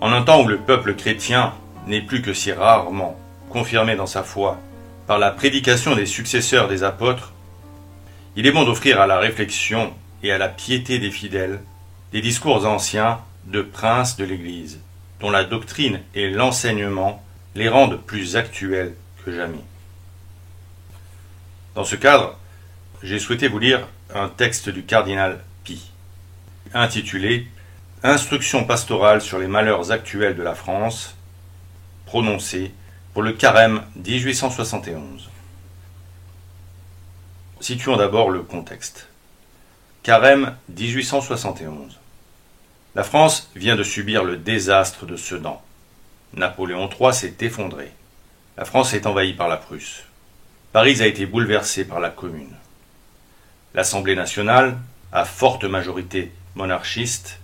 En un temps où le peuple chrétien n'est plus que si rarement confirmé dans sa foi par la prédication des successeurs des apôtres, il est bon d'offrir à la réflexion et à la piété des fidèles des discours anciens de princes de l'Église, dont la doctrine et l'enseignement les rendent plus actuels que jamais. Dans ce cadre, j'ai souhaité vous lire un texte du cardinal Pie, intitulé « Instruction pastorale sur les malheurs actuels de la France », prononcé pour le carême 1871. Situons d'abord le contexte. Carême 1871. La France vient de subir le désastre de Sedan. Napoléon III s'est effondré. La France est envahie par la Prusse. Paris a été bouleversé par la Commune. L'Assemblée nationale, à forte majorité monarchiste,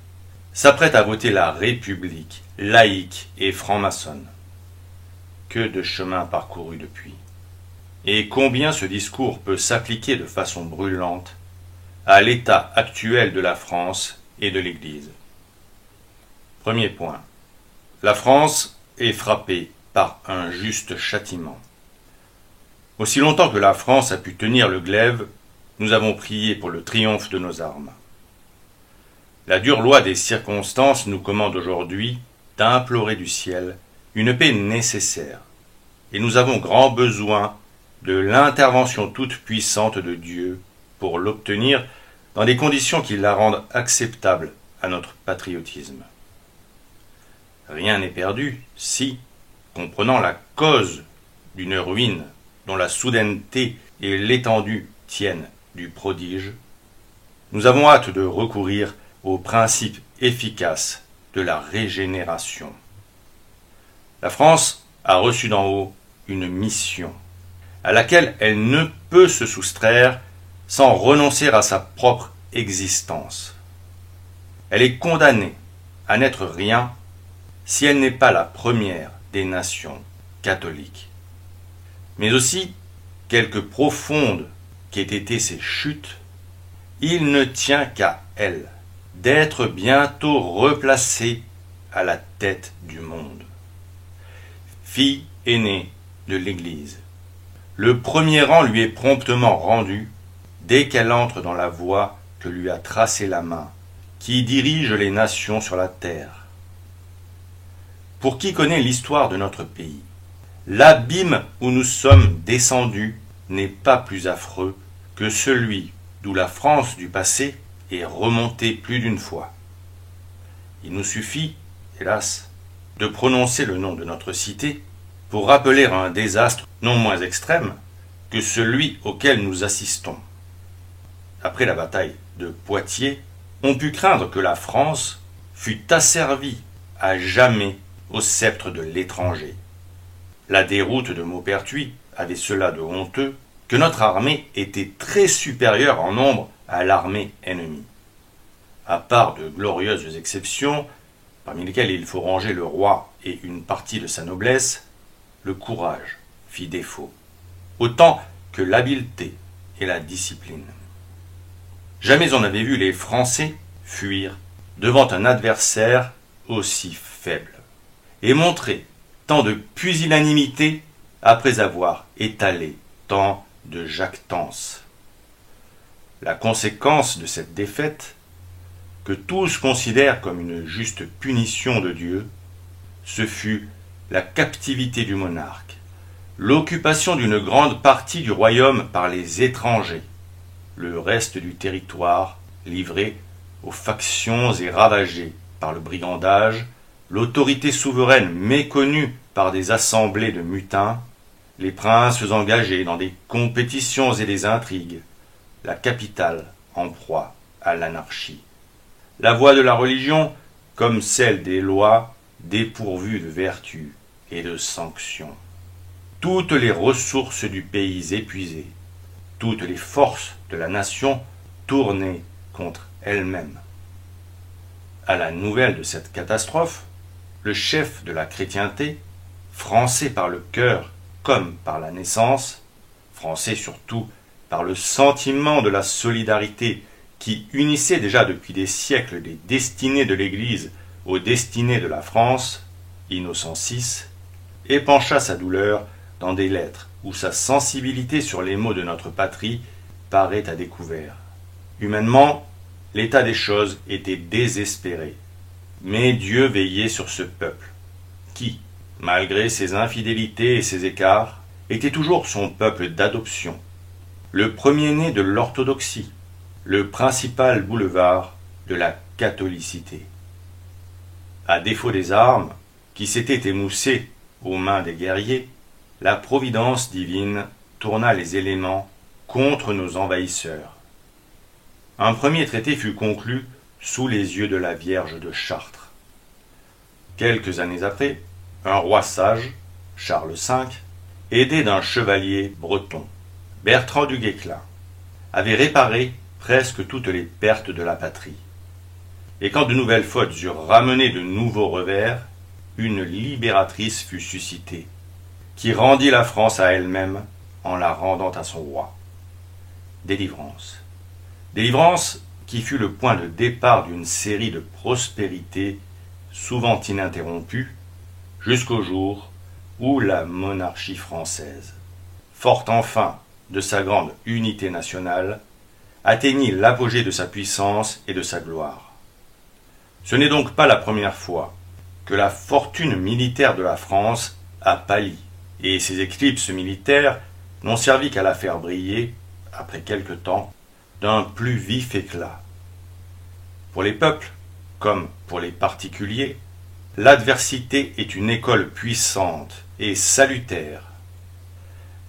s'apprête à voter la République laïque et franc-maçonne. Que de chemin parcouru depuis. Et combien ce discours peut s'appliquer de façon brûlante à l'état actuel de la France et de l'Église. Premier point. La France est frappée par un juste châtiment. Aussi longtemps que la France a pu tenir le glaive, nous avons prié pour le triomphe de nos armes. La dure loi des circonstances nous commande aujourd'hui d'implorer du ciel une paix nécessaire, et nous avons grand besoin de l'intervention toute puissante de Dieu pour l'obtenir dans des conditions qui la rendent acceptable à notre patriotisme. Rien n'est perdu si, comprenant la cause d'une ruine dont la soudaineté et l'étendue tiennent du prodige, nous avons hâte de recourir au principe efficace de la régénération. La France a reçu d'en haut une mission à laquelle elle ne peut se soustraire sans renoncer à sa propre existence. Elle est condamnée à n'être rien si elle n'est pas la première des nations catholiques. Mais aussi, quelque profondes qu'aient été ses chutes, il ne tient qu'à elle d'être bientôt replacée à la tête du monde. Fille aînée de l'Église, le premier rang lui est promptement rendu dès qu'elle entre dans la voie que lui a tracée la main, qui dirige les nations sur la terre. Pour qui connaît l'histoire de notre pays, l'abîme où nous sommes descendus n'est pas plus affreux que celui d'où la France du passé est remontée plus d'une fois. Il nous suffit, hélas, de prononcer le nom de notre cité pour rappeler un désastre non moins extrême que celui auquel nous assistons. Après la bataille de Poitiers, on put craindre que la France fût asservie à jamais au sceptre de l'étranger. La déroute de Maupertuis avait cela de honteux que notre armée était très supérieure en nombre à l'armée ennemie. À part de glorieuses exceptions, parmi lesquelles il faut ranger le roi et une partie de sa noblesse, le courage fit défaut, autant que l'habileté et la discipline. Jamais on n'avait vu les Français fuir devant un adversaire aussi faible, et montrer tant de pusillanimité après avoir étalé tant de jactance. La conséquence de cette défaite, que tous considèrent comme une juste punition de Dieu, ce fut la captivité du monarque, l'occupation d'une grande partie du royaume par les étrangers, le reste du territoire livré aux factions et ravagé par le brigandage, l'autorité souveraine méconnue par des assemblées de mutins, les princes engagés dans des compétitions et des intrigues, la capitale en proie à l'anarchie. La voie de la religion, comme celle des lois, dépourvues de vertu et de sanctions. Toutes les ressources du pays épuisées, toutes les forces de la nation tournées contre elle-même. À la nouvelle de cette catastrophe, le chef de la chrétienté, français par le cœur comme par la naissance, français surtout par le sentiment de la solidarité qui unissait déjà depuis des siècles les destinées de l'Église aux destinées de la France, Innocent VI, épancha sa douleur dans des lettres où sa sensibilité sur les maux de notre patrie paraît à découvert. Humainement, l'état des choses était désespéré, mais Dieu veillait sur ce peuple, qui, malgré ses infidélités et ses écarts, était toujours son peuple d'adoption, le premier-né de l'orthodoxie, le principal boulevard de la catholicité. À défaut des armes, qui s'étaient émoussées aux mains des guerriers, la providence divine tourna les éléments contre nos envahisseurs. Un premier traité fut conclu sous les yeux de la Vierge de Chartres. Quelques années après, un roi sage, Charles V, aidé d'un chevalier breton, Bertrand du Guesclin, avait réparé presque toutes les pertes de la patrie. Et quand de nouvelles fautes eurent ramené de nouveaux revers, une libératrice fut suscitée, qui rendit la France à elle-même en la rendant à son roi. Délivrance. Délivrance qui fut le point de départ d'une série de prospérités souvent ininterrompues, jusqu'au jour où la monarchie française, forte enfin de sa grande unité nationale, atteignit l'apogée de sa puissance et de sa gloire. Ce n'est donc pas la première fois que la fortune militaire de la France a pâli, et ces éclipses militaires n'ont servi qu'à la faire briller, après quelque temps, d'un plus vif éclat. Pour les peuples, comme pour les particuliers, l'adversité est une école puissante et salutaire.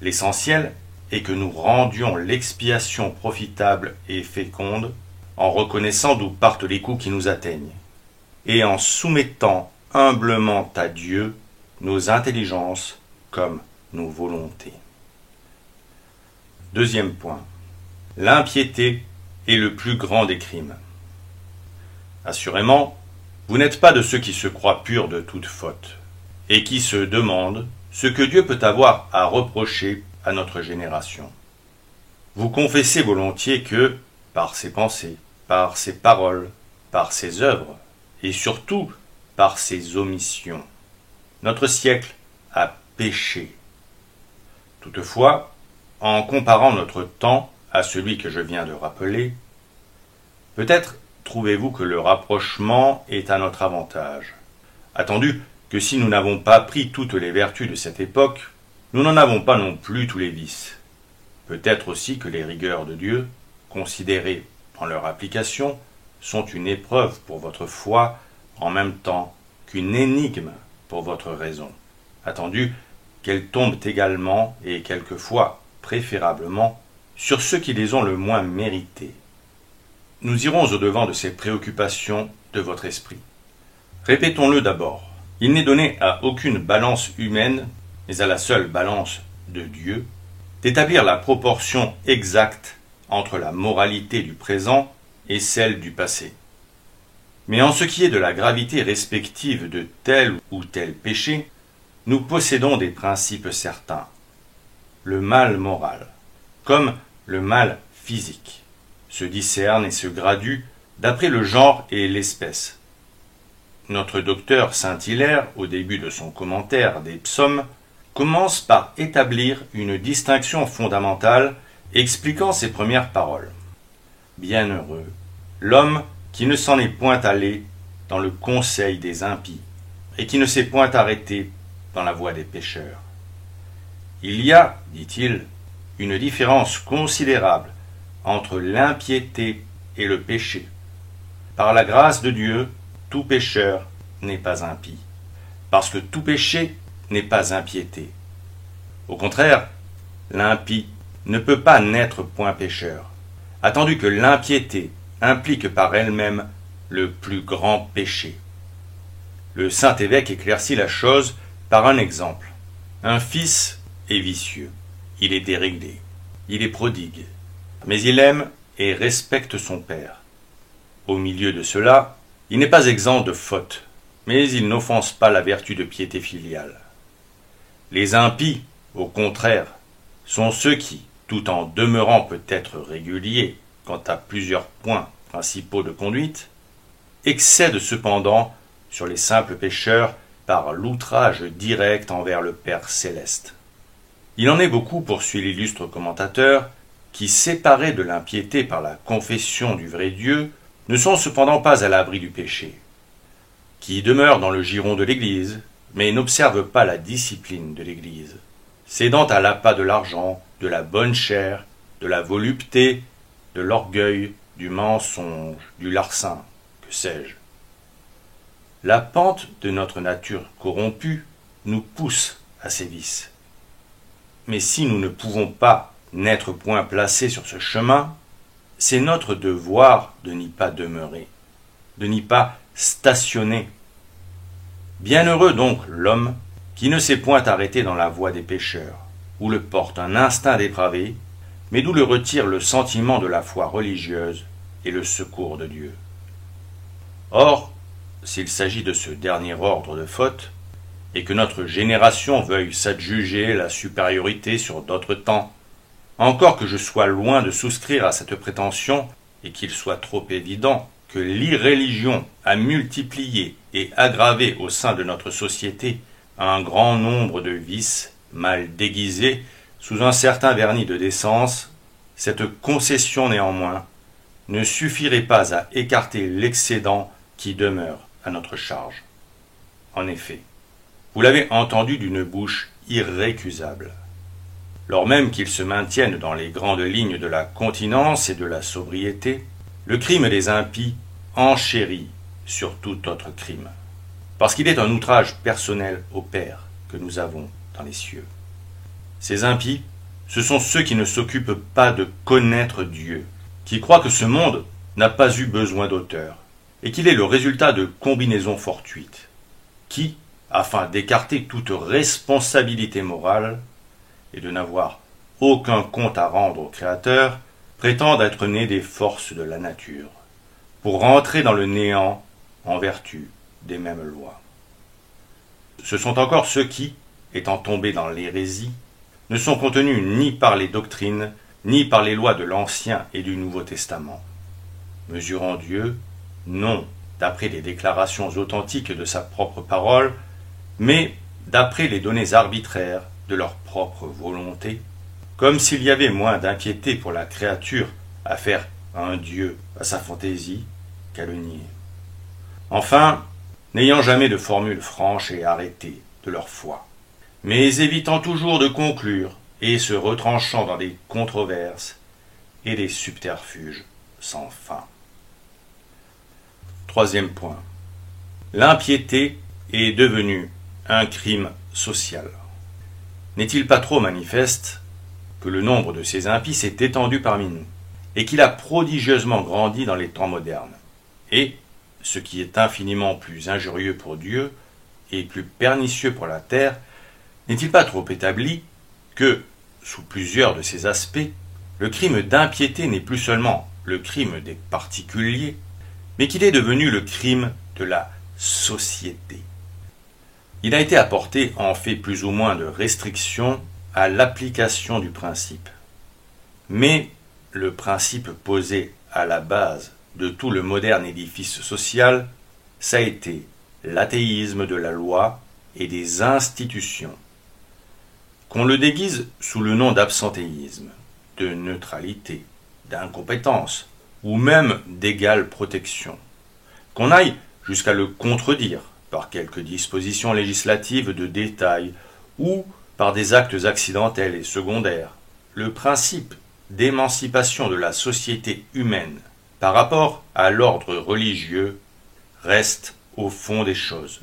L'essentiel est que nous rendions l'expiation profitable et féconde en reconnaissant d'où partent les coups qui nous atteignent, et en soumettant humblement à Dieu nos intelligences comme nos volontés. Deuxième point. L'impiété est le plus grand des crimes. Assurément, vous n'êtes pas de ceux qui se croient purs de toute faute, et qui se demandent ce que Dieu peut avoir à reprocher à notre génération. Vous confessez volontiers que, par ses pensées, par ses paroles, par ses œuvres, et surtout par ses omissions, notre siècle a péché. Toutefois, en comparant notre temps à celui que je viens de rappeler, peut-être trouvez-vous que le rapprochement est à notre avantage, attendu que si nous n'avons pas pris toutes les vertus de cette époque, nous n'en avons pas non plus tous les vices. Peut-être aussi que les rigueurs de Dieu, considérées en leur application, sont une épreuve pour votre foi en même temps qu'une énigme pour votre raison, attendu qu'elles tombent également et quelquefois, préférablement, sur ceux qui les ont le moins mérités. Nous irons au-devant de ces préoccupations de votre esprit. Répétons-le d'abord. Il n'est donné à aucune balance humaine, mais à la seule balance de Dieu, d'établir la proportion exacte entre la moralité du présent et celle du passé. Mais en ce qui est de la gravité respective de tel ou tel péché, nous possédons des principes certains. Le mal moral, comme le mal physique, se discerne et se gradue d'après le genre et l'espèce. Notre docteur Saint-Hilaire, au début de son commentaire des psaumes, commence par établir une distinction fondamentale expliquant ses premières paroles. Bienheureux l'homme qui ne s'en est point allé dans le conseil des impies, et qui ne s'est point arrêté dans la voie des pécheurs. Il y a, dit-il, une différence considérable entre l'impiété et le péché. Par la grâce de Dieu, tout pécheur n'est pas impie, parce que tout péché n'est pas impiété. Au contraire, l'impie ne peut pas n'être point pécheur, attendu que l'impiété implique par elle-même le plus grand péché. Le saint évêque éclaircit la chose par un exemple. Un fils est vicieux, il est déréglé, il est prodigue, mais il aime et respecte son père. Au milieu de cela, il n'est pas exempt de fautes, mais il n'offense pas la vertu de piété filiale. Les impies, au contraire, sont ceux qui, tout en demeurant peut-être réguliers quant à plusieurs points principaux de conduite, excèdent cependant sur les simples pécheurs par l'outrage direct envers le Père céleste. Il en est beaucoup, poursuit l'illustre commentateur, qui, séparés de l'impiété par la confession du vrai Dieu, ne sont cependant pas à l'abri du péché, qui demeurent dans le giron de l'Église, mais n'observent pas la discipline de l'Église, cédant à l'appât de l'argent, de la bonne chair, de la volupté, de l'orgueil, du mensonge, du larcin, que sais-je. La pente de notre nature corrompue nous pousse à ces vices. Mais si nous ne pouvons pas n'être point placés sur ce chemin, c'est notre devoir de n'y pas demeurer, de n'y pas stationner. Bienheureux donc l'homme qui ne s'est point arrêté dans la voie des pécheurs, où le porte un instinct dépravé, mais d'où le retire le sentiment de la foi religieuse et le secours de Dieu. Or, s'il s'agit de ce dernier ordre de faute, et que notre génération veuille s'adjuger la supériorité sur d'autres temps, encore que je sois loin de souscrire à cette prétention, et qu'il soit trop évident que l'irréligion a multiplié et aggravé au sein de notre société un grand nombre de vices mal déguisés sous un certain vernis de décence, cette concession néanmoins ne suffirait pas à écarter l'excédent qui demeure à notre charge. En effet, vous l'avez entendu d'une bouche irrécusable. Lors même qu'ils se maintiennent dans les grandes lignes de la continence et de la sobriété, le crime des impies enchérit sur tout autre crime, parce qu'il est un outrage personnel au Père que nous avons dans les cieux. Ces impies, ce sont ceux qui ne s'occupent pas de connaître Dieu, qui croient que ce monde n'a pas eu besoin d'auteur, et qu'il est le résultat de combinaisons fortuites, qui, afin d'écarter toute responsabilité morale et de n'avoir aucun compte à rendre au Créateur, prétendent être nés des forces de la nature, pour rentrer dans le néant en vertu des mêmes lois. Ce sont encore ceux qui, étant tombés dans l'hérésie, ne sont contenus ni par les doctrines, ni par les lois de l'Ancien et du Nouveau Testament. Mesurant Dieu, non d'après les déclarations authentiques de sa propre parole, mais d'après les données arbitraires de leur propre volonté, comme s'il y avait moins d'impiété pour la créature à faire un Dieu à sa fantaisie qu'à le nier. Enfin, n'ayant jamais de formule franche et arrêtée de leur foi, mais évitant toujours de conclure et se retranchant dans des controverses et des subterfuges sans fin. Troisième point. L'impiété est devenue un crime social. N'est-il pas trop manifeste que le nombre de ces impies s'est étendu parmi nous, et qu'il a prodigieusement grandi dans les temps modernes, et, ce qui est infiniment plus injurieux pour Dieu et plus pernicieux pour la terre, n'est-il pas trop établi que, sous plusieurs de ces aspects, le crime d'impiété n'est plus seulement le crime des particuliers, mais qu'il est devenu le crime de la société. Il a été apporté en fait plus ou moins de restrictions à l'application du principe. Mais le principe posé à la base de tout le moderne édifice social, ça a été l'athéisme de la loi et des institutions. Qu'on le déguise sous le nom d'absentéisme, de neutralité, d'incompétence, ou même d'égale protection. Qu'on aille jusqu'à le contredire par quelques dispositions législatives de détail ou par des actes accidentels et secondaires, le principe d'émancipation de la société humaine par rapport à l'ordre religieux reste au fond des choses.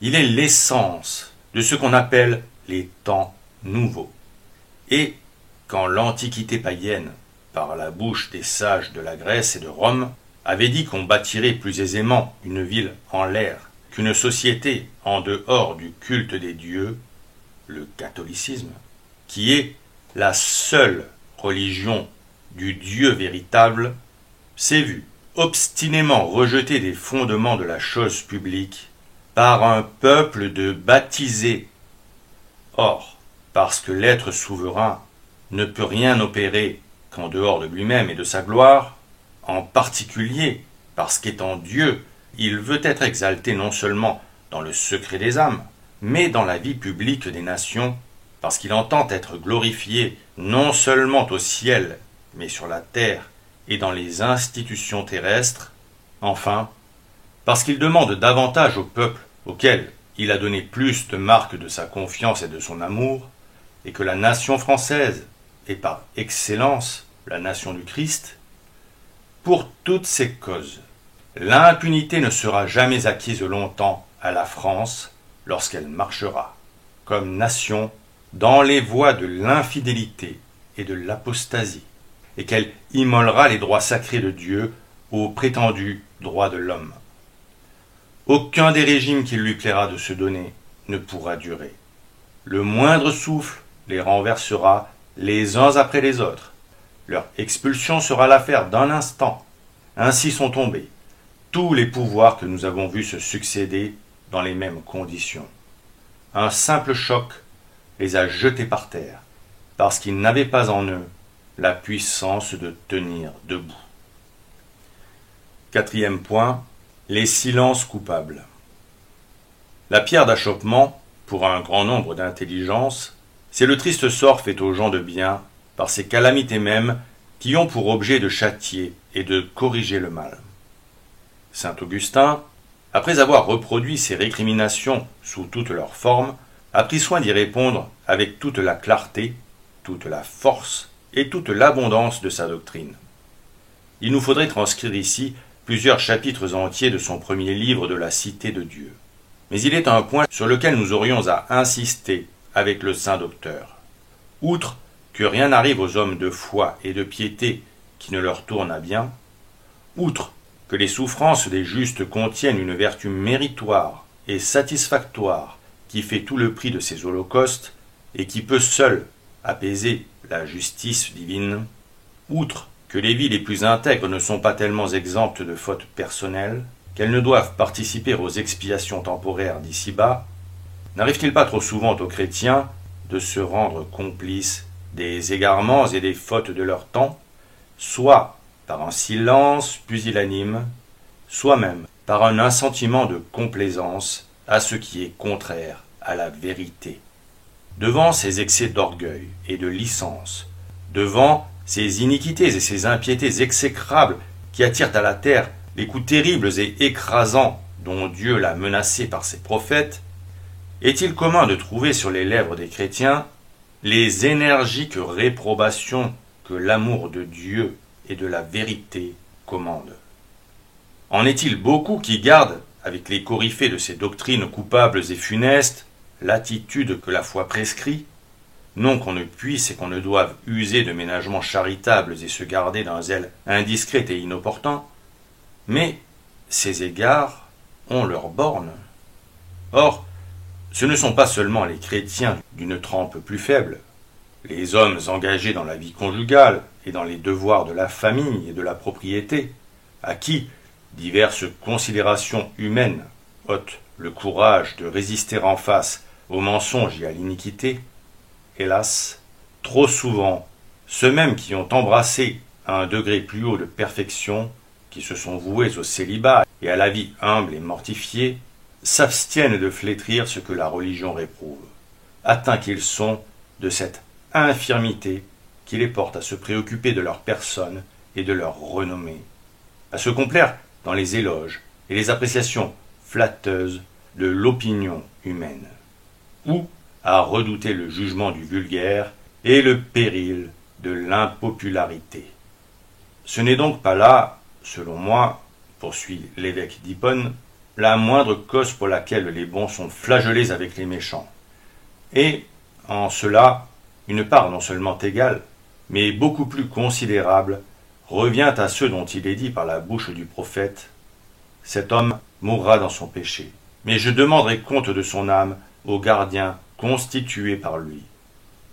Il est l'essence de ce qu'on appelle les temps nouveaux. Et quand l'Antiquité païenne, par la bouche des sages de la Grèce et de Rome, avait dit qu'on bâtirait plus aisément une ville en l'air qu'une société en dehors du culte des dieux, le catholicisme, qui est la seule religion du Dieu véritable, s'est vu obstinément rejeter des fondements de la chose publique par un peuple de baptisés. Or, parce que l'être souverain ne peut rien opérer qu'en dehors de lui-même et de sa gloire, en particulier parce qu'étant Dieu, Il veut être exalté non seulement dans le secret des âmes, mais dans la vie publique des nations, parce qu'il entend être glorifié non seulement au ciel, mais sur la terre et dans les institutions terrestres. Enfin, parce qu'il demande davantage au peuple auquel il a donné plus de marques de sa confiance et de son amour, et que la nation française est par excellence la nation du Christ. Pour toutes ces causes, l'impunité ne sera jamais acquise longtemps à la France lorsqu'elle marchera, comme nation, dans les voies de l'infidélité et de l'apostasie, et qu'elle immolera les droits sacrés de Dieu aux prétendus droits de l'homme. Aucun des régimes qu'il lui plaira de se donner ne pourra durer. Le moindre souffle les renversera les uns après les autres. Leur expulsion sera l'affaire d'un instant. Ainsi sont tombés tous les pouvoirs que nous avons vus se succéder dans les mêmes conditions. Un simple choc les a jetés par terre, parce qu'ils n'avaient pas en eux la puissance de tenir debout. Quatrième point, les silences coupables. La pierre d'achoppement, pour un grand nombre d'intelligences, c'est le triste sort fait aux gens de bien par ces calamités mêmes qui ont pour objet de châtier et de corriger le mal. Saint Augustin, après avoir reproduit ces récriminations sous toutes leurs formes, a pris soin d'y répondre avec toute la clarté, toute la force et toute l'abondance de sa doctrine. Il nous faudrait transcrire ici plusieurs chapitres entiers de son premier livre de la Cité de Dieu. Mais il est un point sur lequel nous aurions à insister avec le saint docteur. Outre que rien n'arrive aux hommes de foi et de piété qui ne leur tourne à bien, outre que les souffrances des justes contiennent une vertu méritoire et satisfactoire qui fait tout le prix de ces holocaustes et qui peut seule apaiser la justice divine, outre que les vies les plus intègres ne sont pas tellement exemptes de fautes personnelles, qu'elles ne doivent participer aux expiations temporaires d'ici-bas, n'arrive-t-il pas trop souvent aux chrétiens de se rendre complices des égarements et des fautes de leur temps, soit par un silence pusillanime, soit même par un assentiment de complaisance à ce qui est contraire à la vérité. Devant ces excès d'orgueil et de licence, devant ces iniquités et ces impiétés exécrables qui attirent à la terre les coups terribles et écrasants dont Dieu l'a menacé par ses prophètes, est-il commun de trouver sur les lèvres des chrétiens les énergiques réprobations que l'amour de Dieu et de la vérité commande? En est-il beaucoup qui gardent, avec les coryphées de ces doctrines coupables et funestes, l'attitude que la foi prescrit? Non qu'on ne puisse et qu'on ne doive user de ménagements charitables et se garder d'un zèle indiscret et inopportun, mais ces égards ont leurs bornes. Or, ce ne sont pas seulement les chrétiens d'une trempe plus faible, les hommes engagés dans la vie conjugale et dans les devoirs de la famille et de la propriété, à qui diverses considérations humaines ôtent le courage de résister en face au mensonge et à l'iniquité. Hélas, trop souvent, ceux-mêmes qui ont embrassé à un degré plus haut de perfection, qui se sont voués au célibat et à la vie humble et mortifiée, s'abstiennent de flétrir ce que la religion réprouve, atteints qu'ils sont de cette infirmité qui les porte à se préoccuper de leur personne et de leur renommée, à se complaire dans les éloges et les appréciations flatteuses de l'opinion humaine, ou à redouter le jugement du vulgaire et le péril de l'impopularité. Ce n'est donc pas là, selon moi, poursuit l'évêque d'Hippone, la moindre cause pour laquelle les bons sont flagellés avec les méchants. Et, en cela, une part non seulement égale, mais beaucoup plus considérable, revient à ceux dont il est dit par la bouche du prophète « Cet homme mourra dans son péché, mais je demanderai compte de son âme aux gardiens constitués par lui. »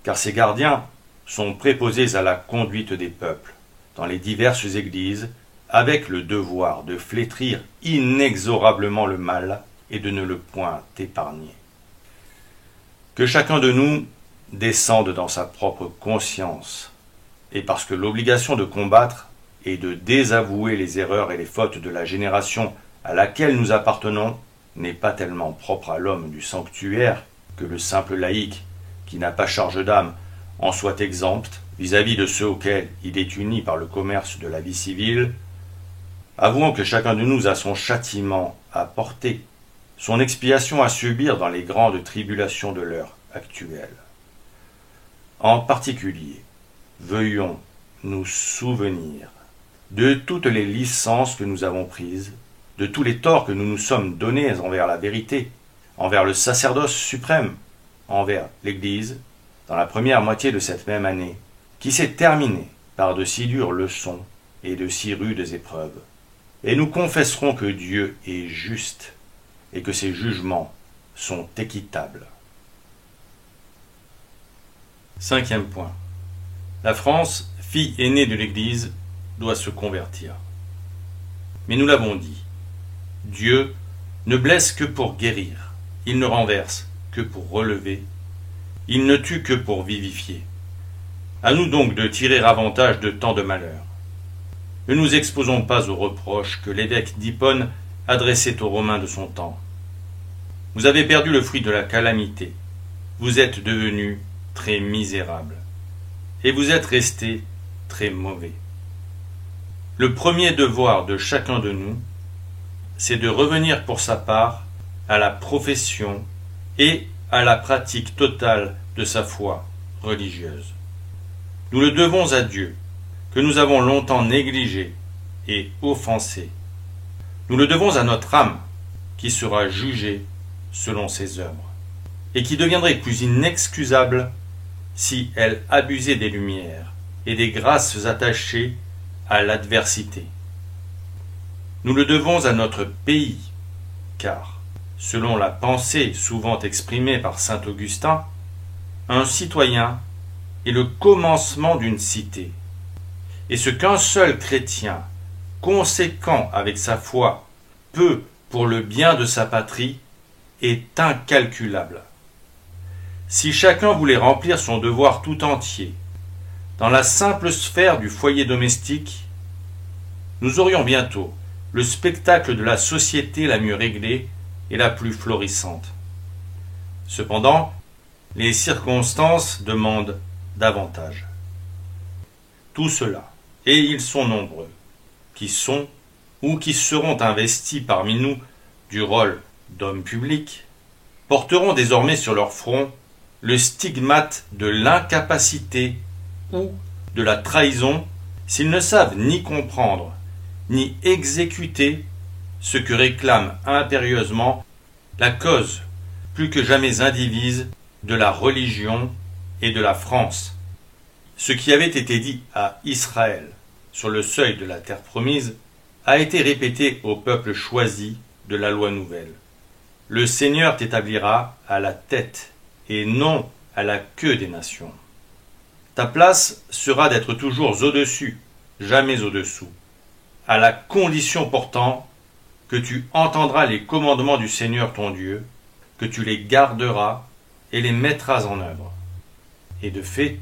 Car ces gardiens sont préposés à la conduite des peuples, dans les diverses églises, avec le devoir de flétrir inexorablement le mal et de ne le point épargner. Que chacun de nous descende dans sa propre conscience, et parce que l'obligation de combattre et de désavouer les erreurs et les fautes de la génération à laquelle nous appartenons n'est pas tellement propre à l'homme du sanctuaire que le simple laïc, qui n'a pas charge d'âme, en soit exempt vis-à-vis de ceux auxquels il est uni par le commerce de la vie civile. Avouons que chacun de nous a son châtiment à porter, son expiation à subir dans les grandes tribulations de l'heure actuelle. En particulier, veuillons nous souvenir de toutes les licences que nous avons prises, de tous les torts que nous nous sommes donnés envers la vérité, envers le sacerdoce suprême, envers l'Église, dans la première moitié de cette même année, qui s'est terminée par de si dures leçons et de si rudes épreuves. Et nous confesserons que Dieu est juste et que ses jugements sont équitables. 5e point. La France, fille aînée de l'Église, doit se convertir. Mais nous l'avons dit, Dieu ne blesse que pour guérir, il ne renverse que pour relever, il ne tue que pour vivifier. À nous donc de tirer avantage de tant de malheurs. Ne nous exposons pas aux reproches que l'évêque d'Hippone adressait aux Romains de son temps. Vous avez perdu le fruit de la calamité, vous êtes devenus très misérables, et vous êtes restés très mauvais. Le premier devoir de chacun de nous, c'est de revenir pour sa part à la profession et à la pratique totale de sa foi religieuse. Nous le devons à Dieu, que nous avons longtemps négligé et offensé. Nous le devons à notre âme, qui sera jugée selon ses œuvres, et qui deviendrait plus inexcusable si elle abusait des lumières et des grâces attachées à l'adversité. Nous le devons à notre pays, car, selon la pensée souvent exprimée par saint Augustin, un citoyen est le commencement d'une cité, et ce qu'un seul chrétien, conséquent avec sa foi, peut pour le bien de sa patrie, est incalculable. Si chacun voulait remplir son devoir tout entier, dans la simple sphère du foyer domestique, nous aurions bientôt le spectacle de la société la mieux réglée et la plus florissante. Cependant, les circonstances demandent davantage. Tout cela, et ils sont nombreux, qui sont ou qui seront investis parmi nous du rôle d'hommes publics, porteront désormais sur leur front le stigmate de l'incapacité ou de la trahison s'ils ne savent ni comprendre ni exécuter ce que réclame impérieusement la cause plus que jamais indivise de la religion et de la France. Ce qui avait été dit à Israël sur le seuil de la terre promise a été répété au peuple choisi de la loi nouvelle. Le Seigneur t'établira à la tête et non à la queue des nations. Ta place sera d'être toujours au-dessus, jamais au-dessous, à la condition pourtant que tu entendras les commandements du Seigneur ton Dieu, que tu les garderas et les mettras en œuvre. Et de fait,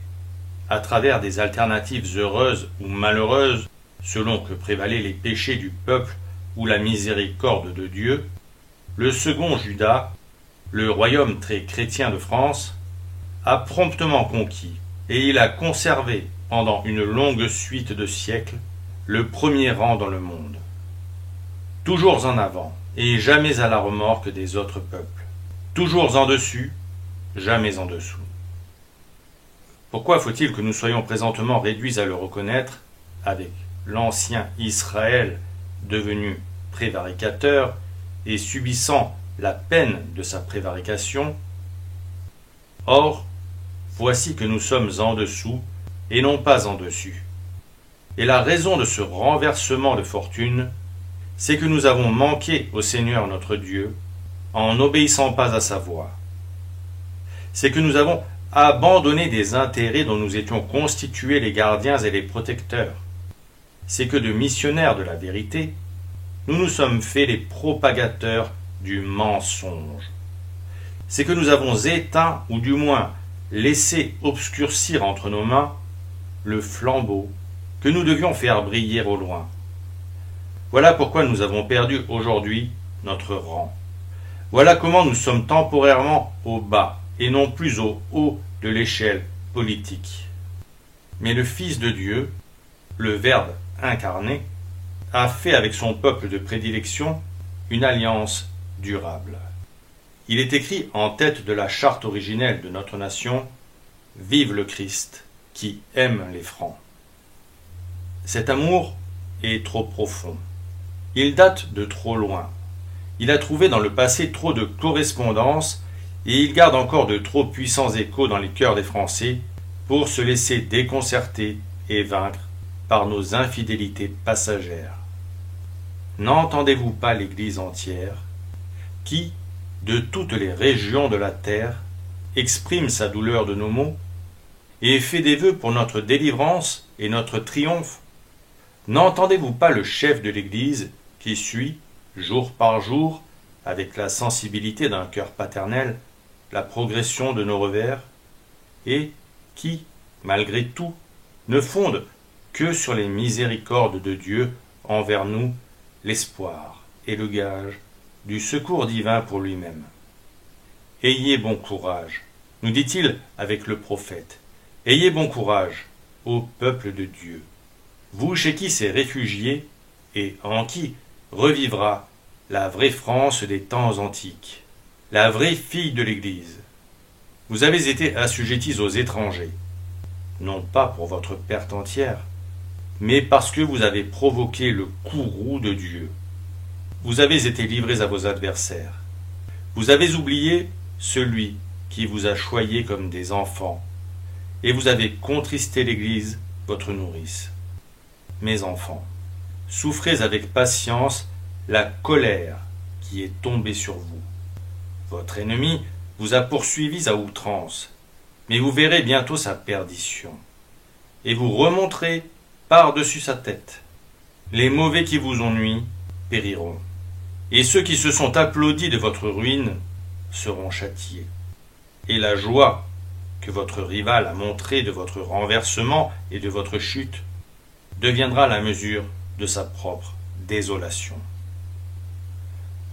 à travers des alternatives heureuses ou malheureuses, selon que prévalaient les péchés du peuple ou la miséricorde de Dieu, le second Juda, le royaume très chrétien de France, a promptement conquis, et il a conservé pendant une longue suite de siècles le premier rang dans le monde. Toujours en avant, et jamais à la remorque des autres peuples. Toujours en dessus, jamais en dessous. Pourquoi faut-il que nous soyons présentement réduits à le reconnaître, avec l'ancien Israël devenu prévaricateur et subissant la peine de sa prévarication? Or, voici que nous sommes en dessous et non pas en dessus. Et la raison de ce renversement de fortune, c'est que nous avons manqué au Seigneur notre Dieu en n'obéissant pas à sa voix. C'est que nous avons abandonné des intérêts dont nous étions constitués les gardiens et les protecteurs. C'est que de missionnaires de la vérité, nous nous sommes faits les propagateurs du mensonge. C'est que nous avons éteint, ou du moins laissé obscurcir entre nos mains, le flambeau que nous devions faire briller au loin. Voilà pourquoi nous avons perdu aujourd'hui notre rang. Voilà comment nous sommes temporairement au bas et non plus au haut de l'échelle politique. Mais le Fils de Dieu, le Verbe incarné, a fait avec son peuple de prédilection une alliance durable. Il est écrit en tête de la charte originelle de notre nation « Vive le Christ, qui aime les Francs ». Cet amour est trop profond. Il date de trop loin. Il a trouvé dans le passé trop de correspondances et il garde encore de trop puissants échos dans les cœurs des Français pour se laisser déconcerter et vaincre par nos infidélités passagères. N'entendez-vous pas l'Église entière, qui, de toutes les régions de la terre, exprime sa douleur de nos maux, et fait des vœux pour notre délivrance et notre triomphe? N'entendez-vous pas le chef de l'Église, qui suit, jour par jour, avec la sensibilité d'un cœur paternel, la progression de nos revers, et qui, malgré tout, ne fonde que sur les miséricordes de Dieu envers nous, l'espoir et le gage du secours divin pour lui-même. Ayez bon courage, nous dit-il avec le prophète, ayez bon courage, ô peuple de Dieu, vous chez qui s'est réfugié et en qui revivra la vraie France des temps antiques, la vraie fille de l'Église. Vous avez été assujettis aux étrangers, non pas pour votre perte entière, mais parce que vous avez provoqué le courroux de Dieu. Vous avez été livrés à vos adversaires. Vous avez oublié celui qui vous a choyés comme des enfants, et vous avez contristé l'Église, votre nourrice. Mes enfants, souffrez avec patience la colère qui est tombée sur vous. Votre ennemi vous a poursuivis à outrance, mais vous verrez bientôt sa perdition, et vous remonterez par-dessus sa tête. Les mauvais qui vous ont nui périront, et ceux qui se sont applaudis de votre ruine seront châtiés. Et la joie que votre rival a montrée de votre renversement et de votre chute deviendra la mesure de sa propre désolation.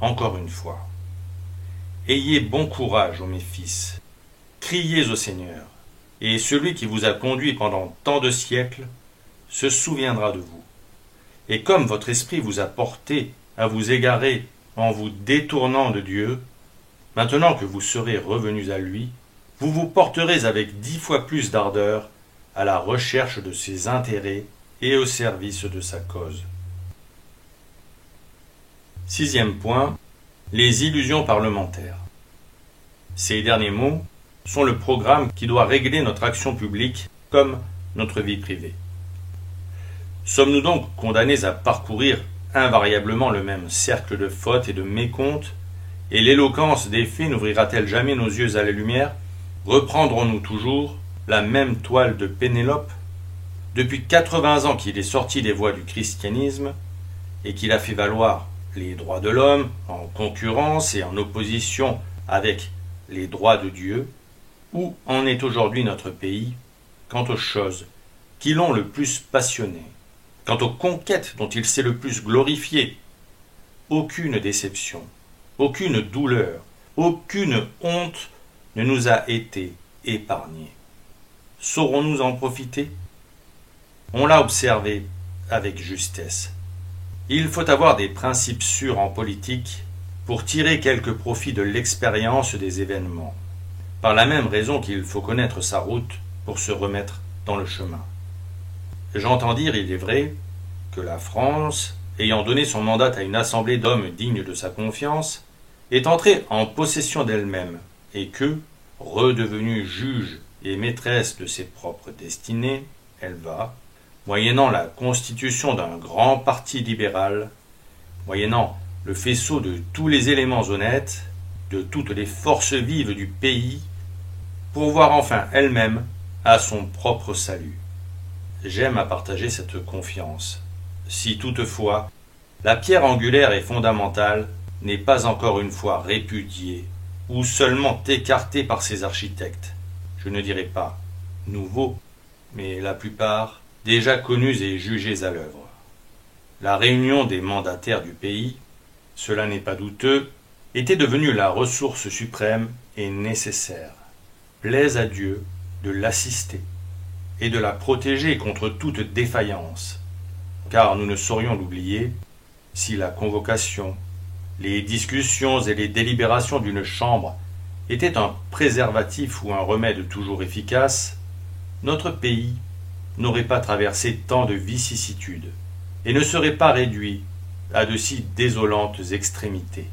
Encore une fois, ayez bon courage, ô mes fils, criez au Seigneur, et celui qui vous a conduit pendant tant de siècles se souviendra de vous. Et comme votre esprit vous a porté à vous égarer en vous détournant de Dieu, maintenant que vous serez revenus à lui, vous vous porterez avec 10 fois plus d'ardeur à la recherche de ses intérêts et au service de sa cause. 6e point, les illusions parlementaires. Ces derniers mots sont le programme qui doit régler notre action publique comme notre vie privée. Sommes-nous donc condamnés à parcourir invariablement le même cercle de fautes et de mécomptes, et l'éloquence des faits n'ouvrira-t-elle jamais nos yeux à la lumière? Reprendrons-nous toujours la même toile de Pénélope? Depuis 80 ans qu'il est sorti des voies du christianisme, et qu'il a fait valoir les droits de l'homme en concurrence et en opposition avec les droits de Dieu, où en est aujourd'hui notre pays quant aux choses qui l'ont le plus passionné, quant aux conquêtes dont il s'est le plus glorifié? Aucune déception, aucune douleur, aucune honte ne nous a été épargnée. Saurons-nous en profiter? On l'a observé avec justesse. Il faut avoir des principes sûrs en politique pour tirer quelque profit de l'expérience des événements, par la même raison qu'il faut connaître sa route pour se remettre dans le chemin. J'entends dire, il est vrai, que la France, ayant donné son mandat à une assemblée d'hommes dignes de sa confiance, est entrée en possession d'elle-même, et que, redevenue juge et maîtresse de ses propres destinées, elle va, moyennant la constitution d'un grand parti libéral, moyennant le faisceau de tous les éléments honnêtes, de toutes les forces vives du pays, pourvoir enfin elle-même à son propre salut. J'aime à partager cette confiance, si toutefois la pierre angulaire et fondamentale n'est pas encore une fois répudiée ou seulement écartée par ses architectes, je ne dirai pas nouveaux, mais la plupart déjà connus et jugés à l'œuvre. La réunion des mandataires du pays, cela n'est pas douteux, était devenue la ressource suprême et nécessaire. Plaise à Dieu de l'assister et de la protéger contre toute défaillance, car nous ne saurions l'oublier, si la convocation, les discussions et les délibérations d'une chambre étaient un préservatif ou un remède toujours efficace, notre pays n'aurait pas traversé tant de vicissitudes et ne serait pas réduit à de si désolantes extrémités.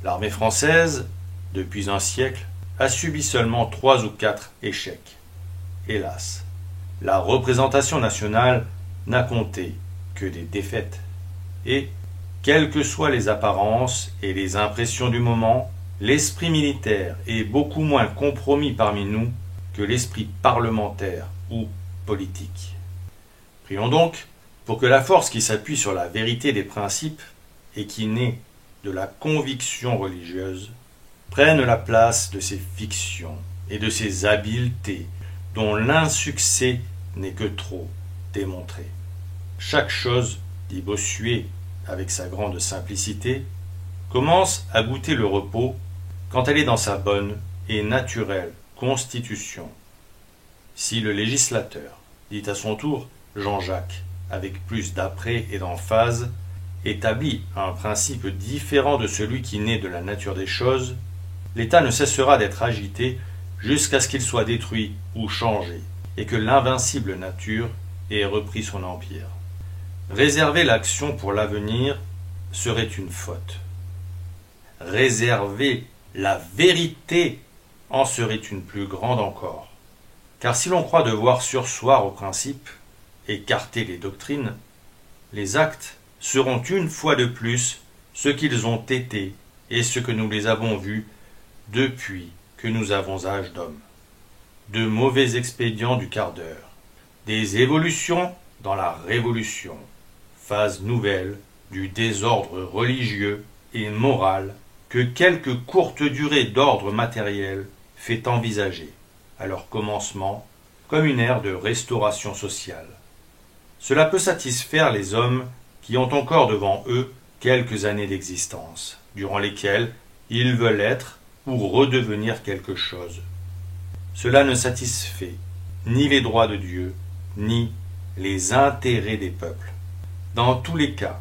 L'armée française, depuis un siècle, a subi seulement 3 ou 4 échecs. Hélas, la représentation nationale n'a compté que des défaites. Et, quelles que soient les apparences et les impressions du moment, l'esprit militaire est beaucoup moins compromis parmi nous que l'esprit parlementaire ou politique. Prions donc pour que la force qui s'appuie sur la vérité des principes et qui naît de la conviction religieuse prenne la place de ces fictions et de ces habiletés dont l'insuccès n'est que trop démontré. Chaque chose, dit Bossuet avec sa grande simplicité, commence à goûter le repos quand elle est dans sa bonne et naturelle constitution. Si le législateur, dit à son tour Jean-Jacques, avec plus d'apprêt et d'emphase, établit un principe différent de celui qui naît de la nature des choses, l'État ne cessera d'être agité jusqu'à ce qu'il soit détruit ou changé, et que l'invincible nature ait repris son empire. Réserver l'action pour l'avenir serait une faute. Réserver la vérité en serait une plus grande encore. Car si l'on croit devoir surseoir aux principes, écarter les doctrines, les actes seront une fois de plus ce qu'ils ont été et ce que nous les avons vus depuis que nous avons âge d'homme. De mauvais expédients du quart d'heure, des évolutions dans la révolution, phase nouvelle du désordre religieux et moral que quelque courte durée d'ordre matériel fait envisager, à leur commencement, comme une ère de restauration sociale. Cela peut satisfaire les hommes qui ont encore devant eux quelques années d'existence, durant lesquelles ils veulent être ou redevenir quelque chose. Cela ne satisfait ni les droits de Dieu, ni les intérêts des peuples. Dans tous les cas,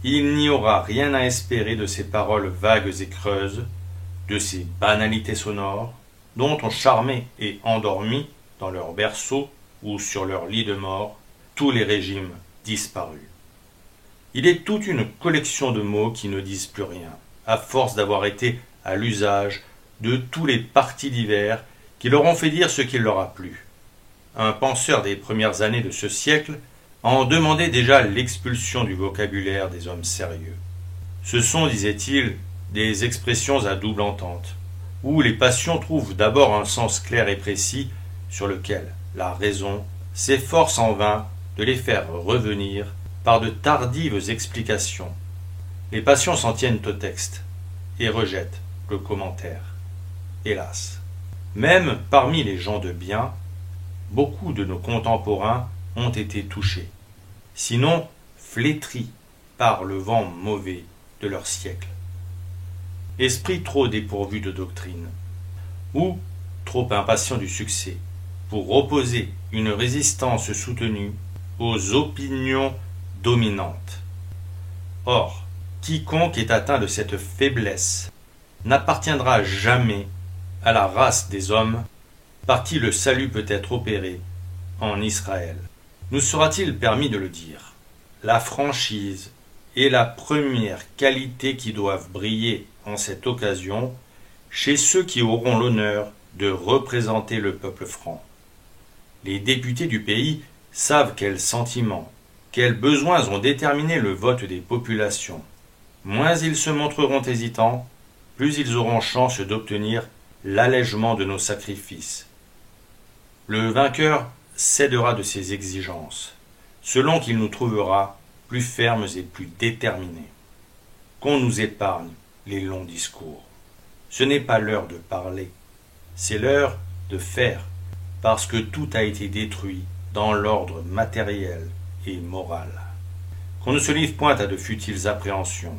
il n'y aura rien à espérer de ces paroles vagues et creuses, de ces banalités sonores, dont ont charmé et endormi, dans leur berceau ou sur leur lit de mort, tous les régimes disparus. Il est toute une collection de mots qui ne disent plus rien, à force d'avoir été à l'usage de tous les partis divers qui leur ont fait dire ce qu'il leur a plu. Un penseur des premières années de ce siècle en demandait déjà l'expulsion du vocabulaire des hommes sérieux. Ce sont, disait-il, des expressions à double entente, où les passions trouvent d'abord un sens clair et précis sur lequel la raison s'efforce en vain de les faire revenir par de tardives explications. Les passions s'en tiennent au texte et rejettent le commentaire. Hélas, même parmi les gens de bien, beaucoup de nos contemporains ont été touchés, sinon flétris par le vent mauvais de leur siècle. Esprit trop dépourvu de doctrine, ou trop impatient du succès, pour opposer une résistance soutenue aux opinions dominantes. Or, quiconque est atteint de cette faiblesse n'appartiendra jamais à la race des hommes par qui le salut peut être opéré en Israël. Nous sera-t-il permis de le dire? La franchise est la première qualité qui doivent briller en cette occasion chez ceux qui auront l'honneur de représenter le peuple franc. Les députés du pays savent quels sentiments, quels besoins ont déterminé le vote des populations. Moins ils se montreront hésitants, plus ils auront chance d'obtenir l'allègement de nos sacrifices. Le vainqueur cédera de ses exigences, selon qu'il nous trouvera plus fermes et plus déterminés. Qu'on nous épargne les longs discours. Ce n'est pas l'heure de parler, c'est l'heure de faire, parce que tout a été détruit dans l'ordre matériel et moral. qu'on ne se livre point à de futiles appréhensions,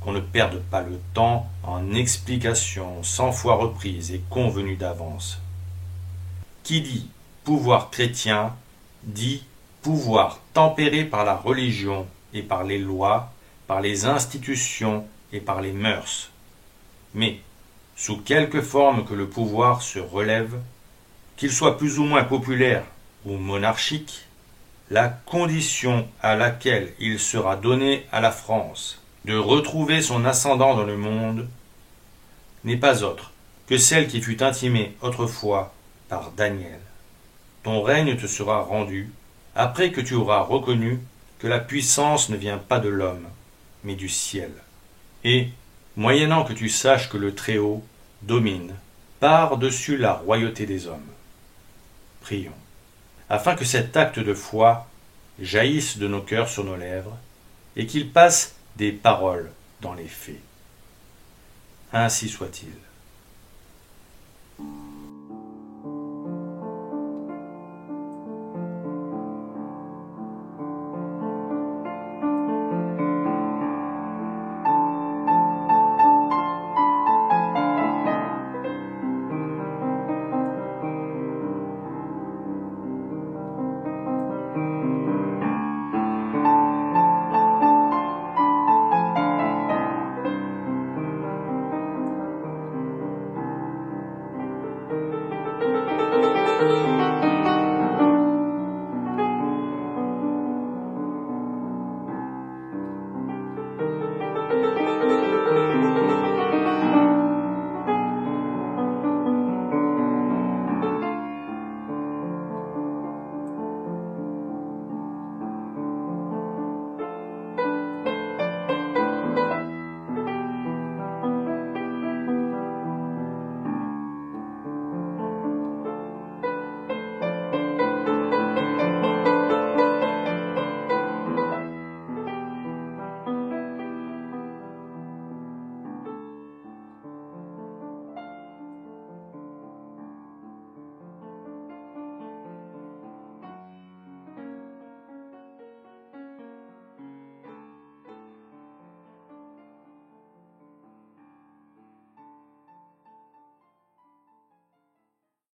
qu'on ne perde pas le temps en explications 100 fois reprises et convenues d'avance. Qui dit pouvoir chrétien dit pouvoir tempéré par la religion et par les lois, par les institutions et par les mœurs. Mais, sous quelque forme que le pouvoir se relève, qu'il soit plus ou moins populaire ou monarchique, la condition à laquelle il sera donné à la France de retrouver son ascendant dans le monde n'est pas autre que celle qui fut intimée autrefois par Daniel. Ton règne te sera rendu après que tu auras reconnu que la puissance ne vient pas de l'homme, mais du ciel. Et, moyennant que tu saches que le Très-Haut domine par-dessus la royauté des hommes. Prions, afin que cet acte de foi jaillisse de nos cœurs sur nos lèvres, et qu'il passe des paroles dans les faits. Ainsi soit-il.